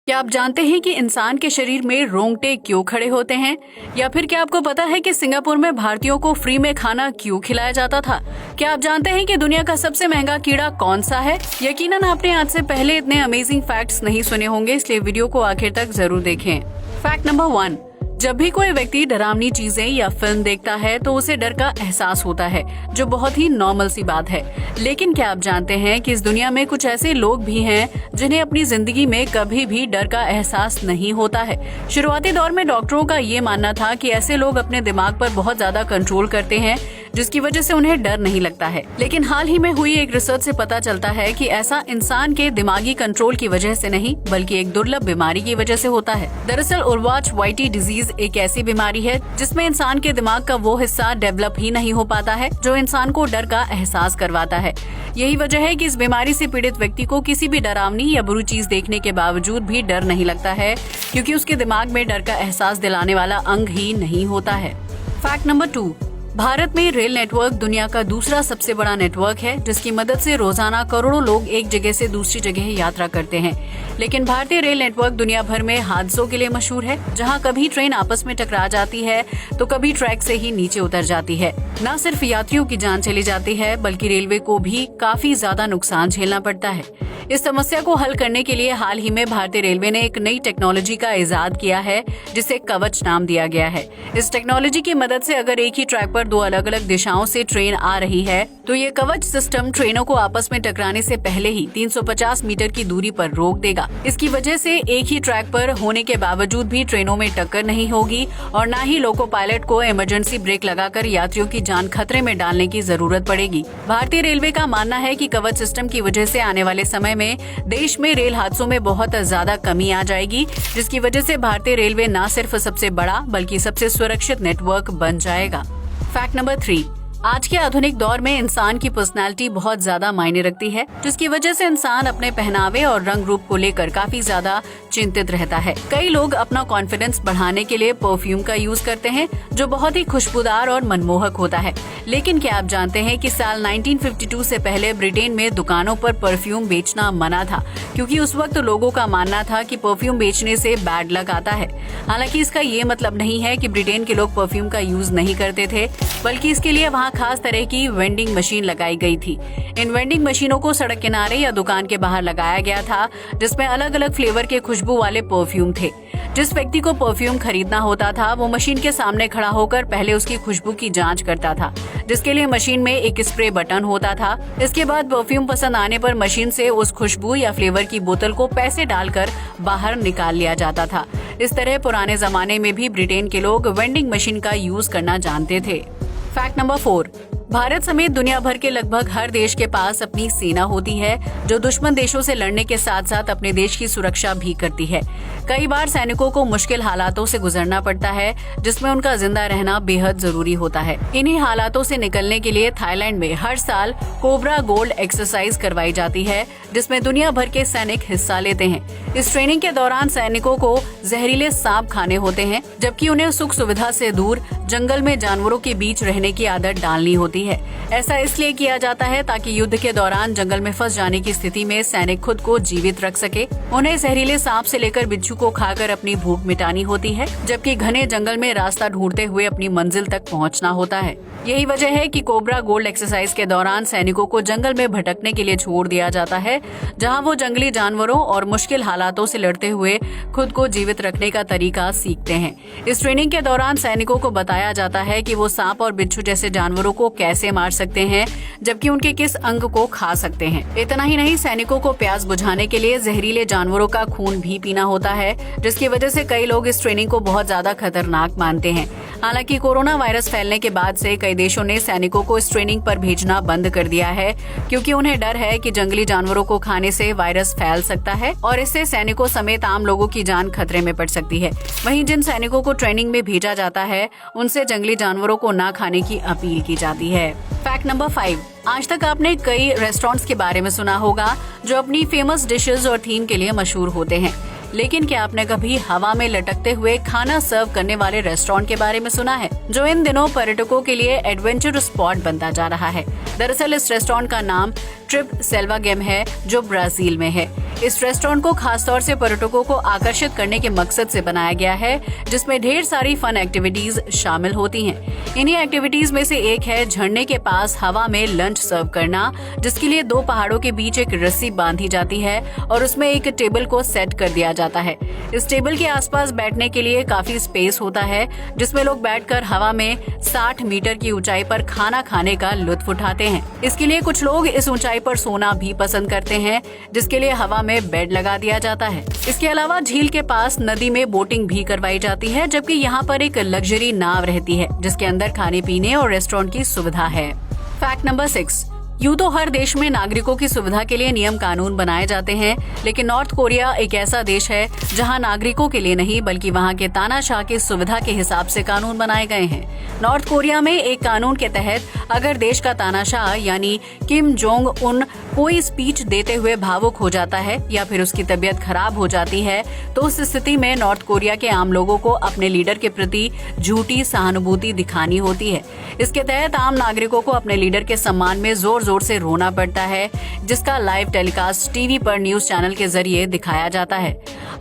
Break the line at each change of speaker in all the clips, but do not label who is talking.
क्या आप जानते हैं कि इंसान के शरीर में रोंगटे क्यों खड़े होते हैं? या फिर क्या आपको पता है कि सिंगापुर में भारतीयों को फ्री में खाना क्यों खिलाया जाता था? क्या आप जानते हैं कि दुनिया का सबसे महंगा कीड़ा कौन सा है? यकीनन आपने आज से पहले इतने अमेजिंग फैक्ट्स नहीं सुने होंगे, इसलिए वीडियो को आखिर तक जरूर देखें। फैक्ट नंबर 1, जब भी कोई व्यक्ति डरावनी चीजें या फिल्म देखता है तो उसे डर का एहसास होता है, जो बहुत ही नॉर्मल सी बात है। लेकिन क्या आप जानते हैं कि इस दुनिया में कुछ ऐसे लोग भी हैं जिन्हें अपनी जिंदगी में कभी भी डर का एहसास नहीं होता है। शुरुआती दौर में डॉक्टरों का ये मानना था कि ऐसे लोग अपने दिमाग पर बहुत ज्यादा कंट्रोल करते हैं, जिसकी वजह से उन्हें डर नहीं लगता है। लेकिन हाल ही में हुई एक रिसर्च से पता चलता है कि ऐसा इंसान के दिमागी कंट्रोल की वजह से नहीं, बल्कि एक दुर्लभ बीमारी की वजह से होता है। दरअसल उर्वाच वाइटी डिजीज एक ऐसी बीमारी है जिसमें इंसान के दिमाग का वो हिस्सा डेवलप ही नहीं हो पाता है जो इंसान को डर का एहसास करवाता है। यही वजह है कि इस बीमारी से पीड़ित व्यक्ति को किसी भी डरावनी या बुरी चीज देखने के बावजूद भी डर नहीं लगता है, क्योंकि उसके दिमाग में डर का एहसास दिलाने वाला अंग ही नहीं होता है। फैक्ट नंबर 2, भारत में रेल नेटवर्क दुनिया का दूसरा सबसे बड़ा नेटवर्क है, जिसकी मदद से रोजाना करोड़ों लोग एक जगह से दूसरी जगह यात्रा करते हैं। लेकिन भारतीय रेल नेटवर्क दुनिया भर में हादसों के लिए मशहूर है, जहां कभी ट्रेन आपस में टकरा जाती है तो कभी ट्रैक से ही नीचे उतर जाती है। न सिर्फ यात्रियों की जान चली जाती है, बल्कि रेलवे को भी काफी ज्यादा नुकसान झेलना पड़ता है। इस समस्या को हल करने के लिए हाल ही में भारतीय रेलवे ने एक नई टेक्नोलॉजी का इजाद किया है, जिसे कवच नाम दिया गया है। इस टेक्नोलॉजी की मदद से अगर एक ही ट्रैक पर दो अलग अलग दिशाओं से ट्रेन आ रही है तो ये कवच सिस्टम ट्रेनों को आपस में टकराने से पहले ही 350 मीटर की दूरी पर रोक देगा। इसकी वजह से एक ही ट्रैक पर होने के बावजूद भी ट्रेनों में टक्कर नहीं होगी और न ही लोको पायलट को इमरजेंसी ब्रेक लगाकर यात्रियों की जान खतरे में डालने की जरूरत पड़ेगी। भारतीय रेलवे का मानना है कि कवच सिस्टम की वजह से आने वाले समय में देश में रेल हादसों में बहुत ज्यादा कमी आ जाएगी, जिसकी वजह से भारतीय रेलवे न सिर्फ सबसे बड़ा बल्कि सबसे सुरक्षित नेटवर्क बन जाएगा। फैक्ट नंबर 3, आज के आधुनिक दौर में इंसान की पर्सनालिटी बहुत ज्यादा मायने रखती है, जिसकी वजह से इंसान अपने पहनावे और रंग रूप को लेकर काफी ज्यादा चिंतित रहता है। कई लोग अपना कॉन्फिडेंस बढ़ाने के लिए परफ्यूम का यूज करते हैं, जो बहुत ही खुशबूदार और मनमोहक होता है। लेकिन क्या आप जानते हैं कि साल 1952 से पहले ब्रिटेन में दुकानों पर परफ्यूम बेचना मना था, क्योंकि उस वक्त लोगों का मानना था कि परफ्यूम बेचने से बैड लक आता है। हालांकि इसका ये मतलब नहीं है कि ब्रिटेन के लोग परफ्यूम का यूज नहीं करते थे, बल्कि इसके लिए वहाँ खास तरह की वेंडिंग मशीन लगाई गई थी। इन वेंडिंग मशीनों को सड़क किनारे या दुकान के बाहर लगाया गया था, जिसमें अलग अलग फ्लेवर के खुशबू वाले परफ्यूम थे। जिस व्यक्ति को परफ्यूम खरीदना होता था वो मशीन के सामने खड़ा होकर पहले उसकी खुशबू की जांच करता था, जिसके लिए मशीन में एक स्प्रे बटन होता था। इसके बाद परफ्यूम पसंद आने पर मशीन से उस खुशबू या फ्लेवर की बोतल को पैसे डालकर बाहर निकाल लिया जाता था। इस तरह पुराने जमाने में भी ब्रिटेन के लोग वेंडिंग मशीन का यूज करना जानते थे। फैक्ट नंबर 4, भारत समेत दुनिया भर के लगभग हर देश के पास अपनी सेना होती है, जो दुश्मन देशों से लड़ने के साथ साथ अपने देश की सुरक्षा भी करती है। कई बार सैनिकों को मुश्किल हालातों से गुजरना पड़ता है, जिसमें उनका जिंदा रहना बेहद जरूरी होता है। इन्हीं हालातों से निकलने के लिए थाईलैंड में हर साल कोबरा गोल्ड एक्सरसाइज करवाई जाती है, जिसमें दुनिया भर के सैनिक हिस्सा लेते हैं। इस ट्रेनिंग के दौरान सैनिकों को जहरीले सांप खाने होते हैं, जबकि उन्हें सुख सुविधा से दूर जंगल में जानवरों के बीच रहने की आदत डालनी होती है। ऐसा इसलिए किया जाता है ताकि युद्ध के दौरान जंगल में फंस जाने की स्थिति में सैनिक खुद को जीवित रख सके। उन्हें जहरीले सांप से लेकर बिच्छू को खाकर अपनी भूख मिटानी होती है, जबकि घने जंगल में रास्ता ढूंढते हुए अपनी मंजिल तक पहुंचना होता है। यही वजह है कि कोबरा गोल्ड एक्सरसाइज के दौरान सैनिकों को जंगल में भटकने के लिए छोड़ दिया जाता है, जहां वो जंगली जानवरों और मुश्किल हालातों से लड़ते हुए खुद को जीवित रखने का तरीका सीखते हैं। इस ट्रेनिंग के दौरान सैनिकों को बताया जाता है कि वो सांप और बिच्छू जैसे जानवरों को कैसे मार सकते हैं, जबकि उनके किस अंग को खा सकते हैं। इतना ही नहीं, सैनिकों को प्यास बुझाने के लिए जहरीले जानवरों का खून भी पीना होता है, जिसकी वजह से कई लोग इस ट्रेनिंग को बहुत ज्यादा खतरनाक मानते हैं। हालांकि कोरोना वायरस फैलने के बाद से कई देशों ने सैनिकों को इस ट्रेनिंग पर भेजना बंद कर दिया है, क्योंकि उन्हें डर है कि जंगली जानवरों को खाने से वायरस फैल सकता है और इससे सैनिकों समेत आम लोगों की जान खतरे में पड़ सकती है। वहीं जिन सैनिकों को ट्रेनिंग में भेजा जाता है उनसे जंगली जानवरों को न खाने की अपील की जाती है। फैक्ट नंबर 5, आज तक आपने कई रेस्टोरेंट्स के बारे में सुना होगा जो अपनी फेमस डिशेस और थीम के लिए मशहूर होते हैं, लेकिन क्या आपने कभी हवा में लटकते हुए खाना सर्व करने वाले रेस्टोरेंट के बारे में सुना है, जो इन दिनों पर्यटकों के लिए एडवेंचर स्पॉट बनता जा रहा है? दरअसल इस रेस्टोरेंट का नाम ट्रिप सेल्वागेम है, जो ब्राजील में है। इस रेस्टोरेंट को खासतौर से पर्यटकों को आकर्षित करने के मकसद से बनाया गया है, जिसमें ढेर सारी फन एक्टिविटीज शामिल होती हैं। इन्हीं एक्टिविटीज में से एक है झरने के पास हवा में लंच सर्व करना, जिसके लिए 2 पहाड़ों के बीच एक रस्सी बांधी जाती है और उसमें एक टेबल को सेट कर दिया जाता है। इस टेबल के आसपास बैठने के लिए काफी स्पेस होता है, जिसमें लोग बैठकर हवा में 60 मीटर की ऊंचाई पर खाना खाने का लुत्फ उठाते हैं। इसके लिए कुछ लोग इस ऊंचाई पर सोना भी पसंद करते हैं, जिसके लिए हवा में बेड लगा दिया जाता है। इसके अलावा झील के पास नदी में बोटिंग भी करवाई जाती है, जबकि यहाँ पर एक लग्जरी नाव रहती है, जिसके अंदर खाने पीने और रेस्टोरेंट की सुविधा है। Fact number 6। यूं तो हर देश में नागरिकों की सुविधा के लिए नियम कानून बनाए जाते हैं, लेकिन नॉर्थ कोरिया एक ऐसा देश है जहां नागरिकों के लिए नहीं बल्कि वहां के तानाशाह की सुविधा के हिसाब से कानून बनाए गए हैं। नॉर्थ कोरिया में एक कानून के तहत अगर देश का तानाशाह यानी किम जोंग उन कोई स्पीच देते हुए भावुक हो जाता है या फिर उसकी तबीयत खराब हो जाती है, तो उस स्थिति में नॉर्थ कोरिया के आम लोगों को अपने लीडर के प्रति झूठी सहानुभूति दिखानी होती है। इसके तहत आम नागरिकों को अपने लीडर के सम्मान में जोर से रोना पड़ता है, जिसका लाइव टेलीकास्ट टीवी पर न्यूज चैनल के जरिए दिखाया जाता है।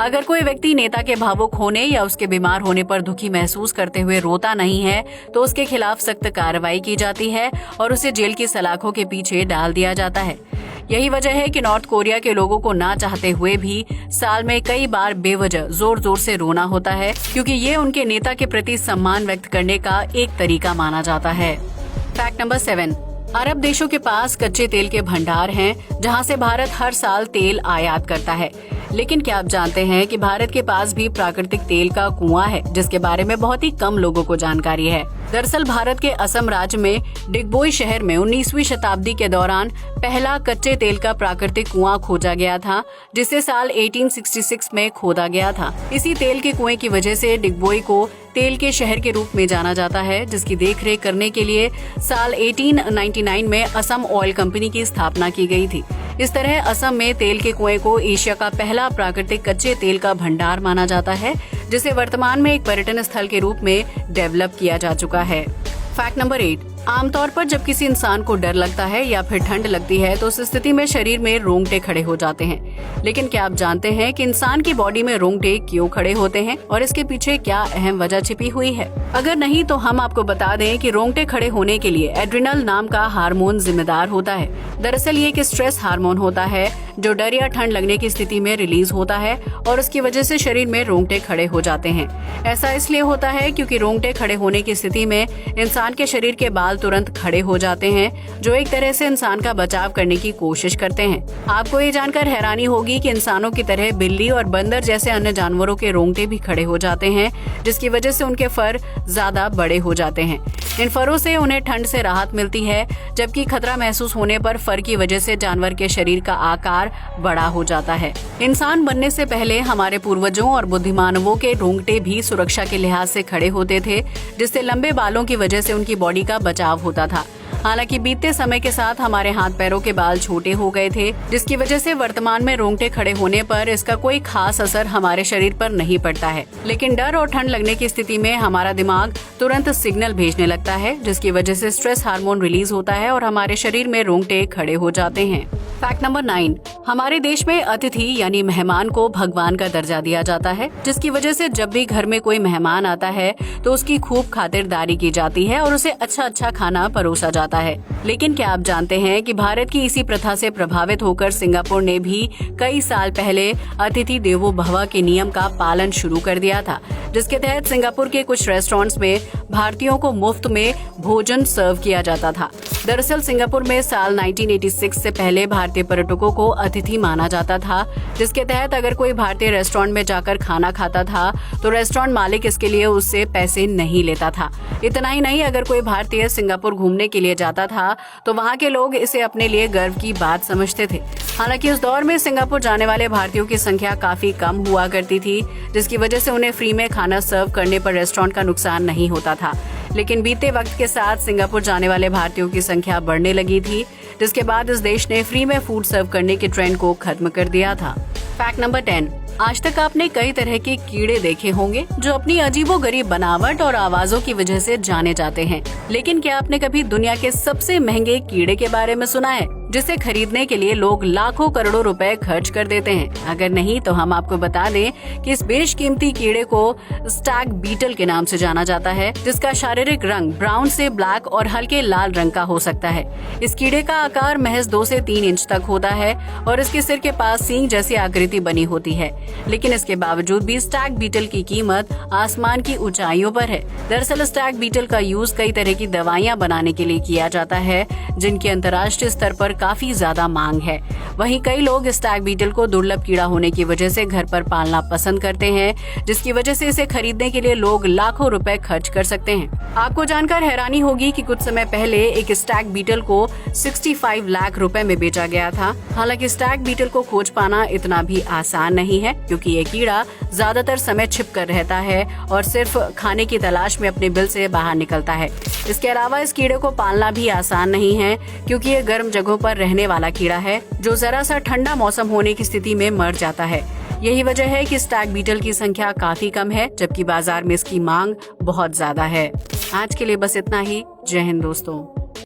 अगर कोई व्यक्ति नेता के भावुक होने या उसके बीमार होने पर दुखी महसूस करते हुए रोता नहीं है, तो उसके खिलाफ सख्त कार्रवाई की जाती है और उसे जेल की सलाखों के पीछे डाल दिया जाता है। यही वजह है कि नॉर्थ कोरिया के लोगों को ना चाहते हुए भी साल में कई बार बेवजह जोर से रोना होता है, क्योंकि ये उनके नेता के प्रति सम्मान व्यक्त करने का एक तरीका माना जाता है। Fact number 7। अरब देशों के पास कच्चे तेल के भंडार हैं, जहां से भारत हर साल तेल आयात करता है। लेकिन क्या आप जानते हैं कि भारत के पास भी प्राकृतिक तेल का कुआं है, जिसके बारे में बहुत ही कम लोगों को जानकारी है। दरअसल भारत के असम राज्य में डिगबोई शहर में 19वीं शताब्दी के दौरान पहला कच्चे तेल का प्राकृतिक कुआं खोजा गया था, जिसे साल 1866 में खोदा गया था। इसी तेल के कुएं की वजह से डिगबोई को तेल के शहर के रूप में जाना जाता है, जिसकी देखरेख करने के लिए साल 1899 में असम ऑयल कंपनी की स्थापना की गई थी। इस तरह असम में तेल के कुएं को एशिया का पहला प्राकृतिक कच्चे तेल का भंडार माना जाता है, जिसे वर्तमान में एक पर्यटन स्थल के रूप में डेवलप किया जा चुका है। Fact number 8। आमतौर पर जब किसी इंसान को डर लगता है या फिर ठंड लगती है तो उस स्थिति में शरीर में रोंगटे खड़े हो जाते हैं। लेकिन क्या आप जानते हैं कि इंसान की बॉडी में रोंगटे क्यों खड़े होते हैं और इसके पीछे क्या अहम वजह छिपी हुई है? अगर नहीं तो हम आपको बता दें कि रोंगटे खड़े होने के लिए एड्रिनल नाम का हार्मोन जिम्मेदार होता है। दरअसल ये एक स्ट्रेस हार्मोन होता है जो डर या ठंड लगने की स्थिति में रिलीज होता है और उसकी वजह से शरीर में रोंगटे खड़े हो जाते हैं। ऐसा इसलिए होता है क्योंकि रोंगटे खड़े होने की स्थिति में इंसान के शरीर के बाल तुरंत खड़े हो जाते हैं, जो एक तरह से इंसान का बचाव करने की कोशिश करते हैं। आपको ये जानकर हैरानी होगी कि इंसानों की तरह बिल्ली और बंदर जैसे अन्य जानवरों के रोंगटे भी खड़े हो जाते हैं, जिसकी वजह से उनके फर ज्यादा बड़े हो जाते हैं। इन फरों से उन्हें ठंड से राहत मिलती है, जबकि खतरा महसूस होने पर फर की वजह से जानवर के शरीर का आकार बड़ा हो जाता है। इंसान बनने से पहले हमारे पूर्वजों और बुद्धिमानवों के रोंगटे भी सुरक्षा के लिहाज से खड़े होते थे, जिससे लंबे बालों की वजह से उनकी बॉडी का बचाव होता था। हालांकि बीतते समय के साथ हमारे हाथ पैरों के बाल छोटे हो गए थे, जिसकी वजह से वर्तमान में रोंगटे खड़े होने पर इसका कोई खास असर हमारे शरीर पर नहीं पड़ता है। लेकिन डर और ठंड लगने की स्थिति में हमारा दिमाग तुरंत सिग्नल भेजने लगता है, जिसकी वजह से स्ट्रेस हार्मोन रिलीज होता है और हमारे शरीर में रोंगटे खड़े हो जाते हैं। Fact number 9। हमारे देश में अतिथि यानी मेहमान को भगवान का दर्जा दिया जाता है, जिसकी वजह से जब भी घर में कोई मेहमान आता है तो उसकी खूब खातिरदारी की जाती है और उसे अच्छा खाना परोसा जाता है। लेकिन क्या आप जानते हैं कि भारत की इसी प्रथा से प्रभावित होकर सिंगापुर ने भी कई साल पहले अतिथि देवो भव के नियम का पालन शुरू कर दिया था, जिसके तहत सिंगापुर के कुछ रेस्टोरेंट्स में भारतीयों को मुफ्त में भोजन सर्व किया जाता था। दरअसल सिंगापुर में साल 1986 से पहले भारतीय पर्यटकों को अतिथि माना जाता था, जिसके तहत अगर कोई भारतीय रेस्टोरेंट में जाकर खाना खाता था तो रेस्टोरेंट मालिक इसके लिए उससे पैसे नहीं लेता था। इतना ही नहीं, अगर कोई भारतीय सिंगापुर घूमने के लिए जाता था तो वहाँ के लोग इसे अपने लिए गर्व की बात समझते थे। हालांकि उस दौर में सिंगापुर जाने वाले भारतीयों की संख्या काफी कम हुआ करती थी, जिसकी वजह से उन्हें फ्री में खाना सर्व करने पर रेस्टोरेंट का नुकसान नहीं होता था। लेकिन बीते वक्त के साथ सिंगापुर जाने वाले भारतीयों की संख्या बढ़ने लगी थी, जिसके बाद इस देश ने फ्री में फूड सर्व करने के ट्रेंड को खत्म कर दिया था। Fact number 10। आज तक आपने कई तरह के कीड़े देखे होंगे जो अपनी अजीबोगरीब बनावट और आवाजों की वजह से जाने जाते हैं, लेकिन क्या आपने कभी दुनिया के सबसे महंगे कीड़े के बारे में सुना है? जिसे खरीदने के लिए लोग लाखों करोड़ों रुपए खर्च कर देते हैं। अगर नहीं तो हम आपको बता दें कि इस बेशकीमती कीड़े को स्टैग बीटल के नाम से जाना जाता है, जिसका शारीरिक रंग ब्राउन से ब्लैक और हल्के लाल रंग का हो सकता है। इस कीड़े का आकार महज 2 से 3 इंच तक होता है और इसके सिर के पास सींग जैसी आकृति बनी होती है। लेकिन इसके बावजूद भी स्टैग बीटल की कीमत आसमान की ऊंचाइयों पर है। दरअसल स्टैग बीटल का यूज कई तरह की दवाइयां बनाने के लिए किया जाता है, जिनकी अंतर्राष्ट्रीय स्तर पर काफी ज्यादा मांग है। वहीं कई लोग स्टैग बीटल को दुर्लभ कीड़ा होने की वजह से घर पर पालना पसंद करते हैं, जिसकी वजह से इसे खरीदने के लिए लोग लाखों रुपए खर्च कर सकते हैं। आपको जानकर हैरानी होगी कि कुछ समय पहले एक स्टैग बीटल को 65 लाख रुपए में बेचा गया था। हालांकि स्टैग बीटल को खोज पाना इतना भी आसान नहीं है, क्योंकि ये कीड़ा ज्यादातर समय छिप कर रहता है और सिर्फ खाने की तलाश में अपने बिल से बाहर निकलता है। इसके अलावा इस कीड़े को पालना भी आसान नहीं है, क्योंकि ये गर्म जगहों पर रहने वाला कीड़ा है जो जरा सा ठंडा मौसम होने की स्थिति में मर जाता है। यही वजह है कि स्टैग बीटल की संख्या काफी कम है, जबकि बाजार में इसकी मांग बहुत ज्यादा है। आज के लिए बस इतना ही। जय हिंद दोस्तों।